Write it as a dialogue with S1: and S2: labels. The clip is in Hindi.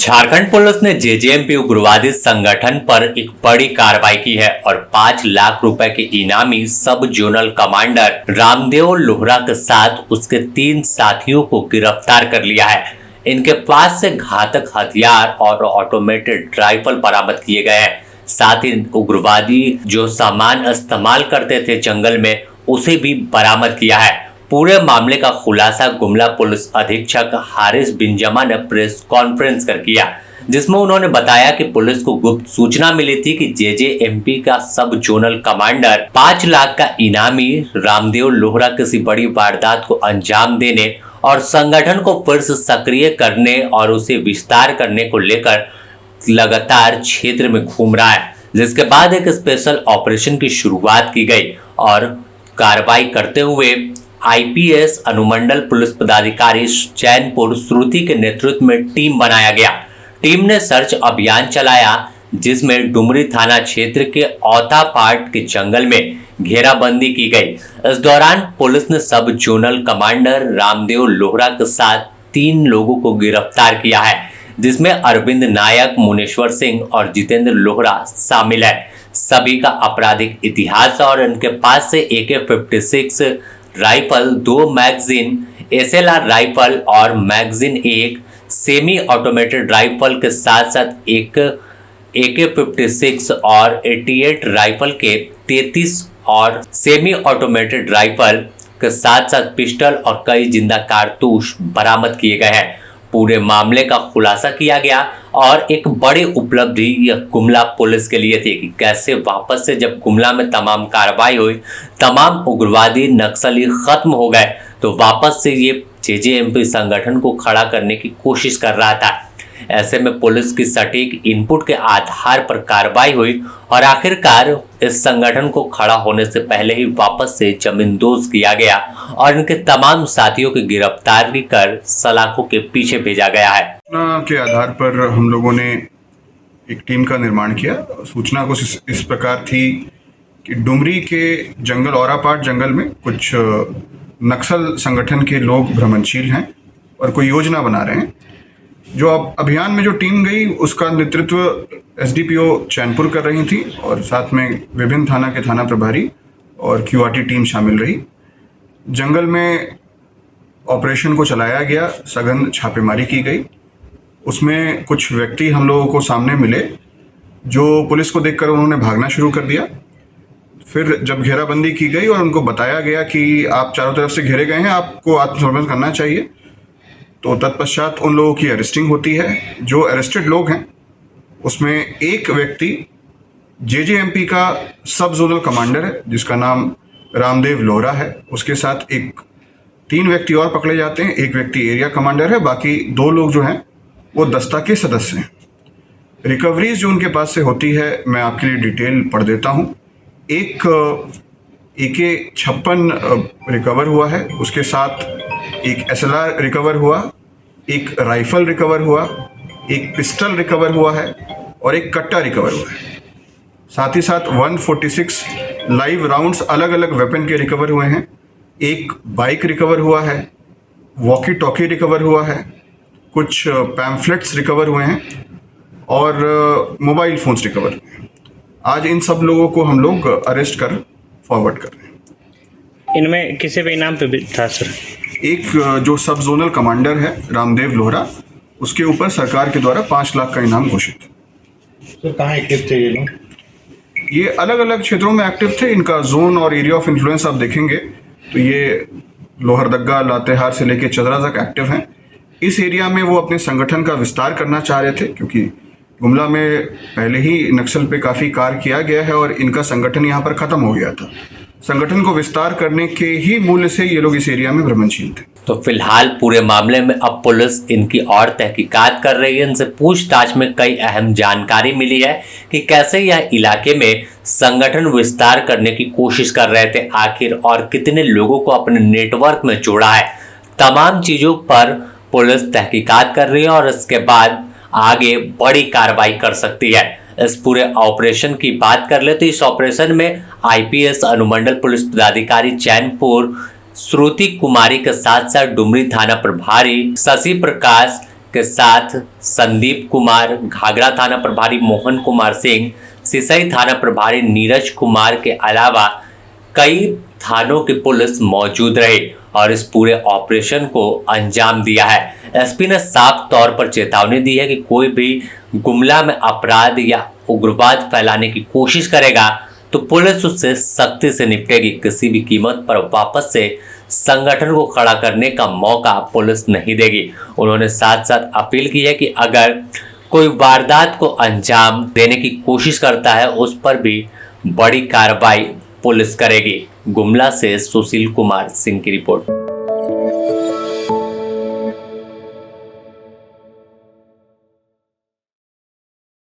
S1: झारखंड पुलिस ने जेजेएमपी उग्रवादी संगठन पर एक बड़ी कार्रवाई की है और 5 लाख रुपए के इनामी सब जोनल कमांडर रामदेव लोहरा के साथ उसके 3 साथियों को गिरफ्तार कर लिया है। इनके पास से घातक हथियार और ऑटोमेटेड राइफल बरामद किए गए हैं। साथ ही उग्रवादी जो सामान इस्तेमाल करते थे जंगल में, उसे भी बरामद किया है। पूरे मामले का खुलासा गुमला पुलिस अधीक्षक हारिस बिंजमा ने प्रेस कॉन्फ्रेंस कर किया, जिसमें उन्होंने बताया कि पुलिस को गुप्त सूचना मिली थी कि जेजेएमपी का सब जोनल कमांडर 5 लाख का इनामी रामदेव लोहरा किसी बड़ी वारदात को अंजाम देने और संगठन को फिर से सक्रिय करने और उसे विस्तार करने को लेकर लगातार क्षेत्र में घूम रहा है। जिसके बाद एक स्पेशल ऑपरेशन की शुरुआत की गई और कार्रवाई करते हुए आईपीएस अनुमंडल पुलिस पदाधिकारी चैनपुर श्रुति के नेतृत्व में टीम बनाया गया। टीम ने सर्च अभियान चलाया, जिसमें डुमरी थाना क्षेत्र के औता पाट के जंगल में घेराबंदी की गई। इस दौरान पुलिस ने सब जोनल कमांडर रामदेव लोहरा के साथ 3 लोगों को गिरफ्तार किया है, जिसमें अरविंद नायक, मुनेश्वर सिंह और जितेंद्र लोहरा शामिल है। सभी का आपराधिक इतिहास और इनके पास से AK-56 rifle, 2 magazine, SLR rifle और मैगजीन, एक सेमी ऑटोमेटेड राइफल के साथ साथ एक AK-56 और 88 राइफल के 33 और सेमी ऑटोमेटेड राइफल के साथ साथ पिस्टल और कई जिंदा कारतूस बरामद किए गए हैं। पूरे मामले का खुलासा किया गया और एक बड़ी उपलब्धि यह गुमला पुलिस के लिए थी कि कैसे वापस से जब गुमला में तमाम कार्रवाई हुई, तमाम उग्रवादी नक्सली खत्म हो गए, तो वापस से ये जेजेएमपी संगठन को खड़ा करने की कोशिश कर रहा था। ऐसे में पुलिस की सटीक इनपुट के आधार पर कार्रवाई हुई और आखिरकार इस संगठन को खड़ा होने से पहले ही वापस से जमींदोज किया गया और इनके तमाम साथियों की गिरफ्तारी कर सलाखों के पीछे भेजा गया है।
S2: सूचना के आधार पर हम लोगों ने एक टीम का निर्माण किया। सूचना कुछ इस प्रकार थी कि डुमरी के जंगल, औरापाट जंगल में कुछ नक्सल संगठन के लोग भ्रमणशील हैं और कोई योजना बना रहे हैं। जो अभियान में जो टीम गई उसका नेतृत्व SDPO चैनपुर कर रही थी और साथ में विभिन्न थाना के थाना प्रभारी और QRT टीम शामिल रही। जंगल में ऑपरेशन को चलाया गया, सघन छापेमारी की गई। उसमें कुछ व्यक्ति हम लोगों को सामने मिले जो पुलिस को देखकर उन्होंने भागना शुरू कर दिया। फिर जब घेराबंदी की गई और उनको बताया गया कि आप चारों तरफ से घेरे गए हैं, आपको आत्मसमर्पण करना चाहिए, तो तत्पश्चात उन लोगों की अरेस्टिंग होती है। जो अरेस्टेड लोग हैं उसमें एक व्यक्ति जेजेएमपी का सब जोनल कमांडर है जिसका नाम रामदेव लोहरा है। उसके साथ 3 व्यक्ति और पकड़े जाते हैं। एक व्यक्ति एरिया कमांडर है, बाकी 2 लोग जो हैं वो दस्ता के सदस्य हैं। रिकवरीज जो उनके पास से होती है मैं आपके लिए डिटेल पढ़ देता हूँ। एक AK-56 रिकवर हुआ है, उसके साथ एक SLR रिकवर हुआ, एक राइफल रिकवर हुआ, एक पिस्टल रिकवर हुआ है और एक कट्टा रिकवर हुआ है। साथ ही साथ 146 लाइव राउंड्स अलग अलग वेपन के रिकवर हुए हैं। एक बाइक रिकवर हुआ है, वॉकी टॉकी रिकवर हुआ है, कुछ पैम्फलेट्स रिकवर हुए हैं और मोबाइल फ़ोन्स रिकवर हुए हैं। आज इन सब लोगों को हम लोग अरेस्ट कर फॉरवर्ड कर रहे हैं।
S3: इनमें किसी भी इनाम पे भी था सर?
S2: एक जो सब जोनल कमांडर है रामदेव लोहरा, उसके ऊपर सरकार के द्वारा 5 लाख का इनाम घोषित है।
S4: सर कहाँ एक्टिव थे ये लोग?
S2: ये अलग अलग क्षेत्रों में एक्टिव थे। इनका जोन और एरिया ऑफ इन्फ्लुएंस आप देखेंगे तो ये लोहरदगा, लातेहार से लेके चदरा तक एक्टिव हैं। इस एरिया में वो अपने संगठन का विस्तार करना चाह रहे थे क्योंकि गुमला में पहले ही नक्सल पे काफ़ी कार्य किया गया है और इनका संगठन यहाँ पर ख़त्म हो गया था। संगठन को विस्तार करने के ही मूल्य से ये लोग इस एरिया में भ्रमणशील थे।
S1: तो फिलहाल पूरे मामले में अब पुलिस इनकी और तहकीकात कर रही है। इनसे पूछताछ में कई अहम जानकारी मिली है कि कैसे यह इलाके में संगठन विस्तार करने की कोशिश कर रहे थे आखिर, और कितने लोगों को अपने नेटवर्क में जोड़ा है। तमाम चीज़ों पर पुलिस तहकीकात कर रही है और इसके बाद आगे बड़ी कार्रवाई कर सकती है। इस पूरे ऑपरेशन की बात कर ले तो इस ऑपरेशन में आईपीएस अनुमंडल पुलिस पदाधिकारी चैनपुर श्रुति कुमारी के साथ साथ डुमरी थाना प्रभारी शशि प्रकाश के साथ संदीप कुमार, घाघरा थाना प्रभारी मोहन कुमार सिंह, सिसई थाना प्रभारी नीरज कुमार के अलावा कई थानों की पुलिस मौजूद रही और इस पूरे ऑपरेशन को अंजाम दिया है। एसपी ने साफ तौर पर चेतावनी दी है कि कोई भी गुमला में अपराध या उग्रवाद फैलाने की कोशिश करेगा तो पुलिस उससे सख्ती से निपटेगी। किसी भी कीमत पर वापस से संगठन को खड़ा करने का मौका पुलिस नहीं देगी। उन्होंने साथ साथ अपील की है कि अगर कोई वारदात को अंजाम देने की कोशिश करता है उस पर भी बड़ी कार्रवाई पुलिस करेगी। गुमला से सुशील कुमार सिंह की रिपोर्ट।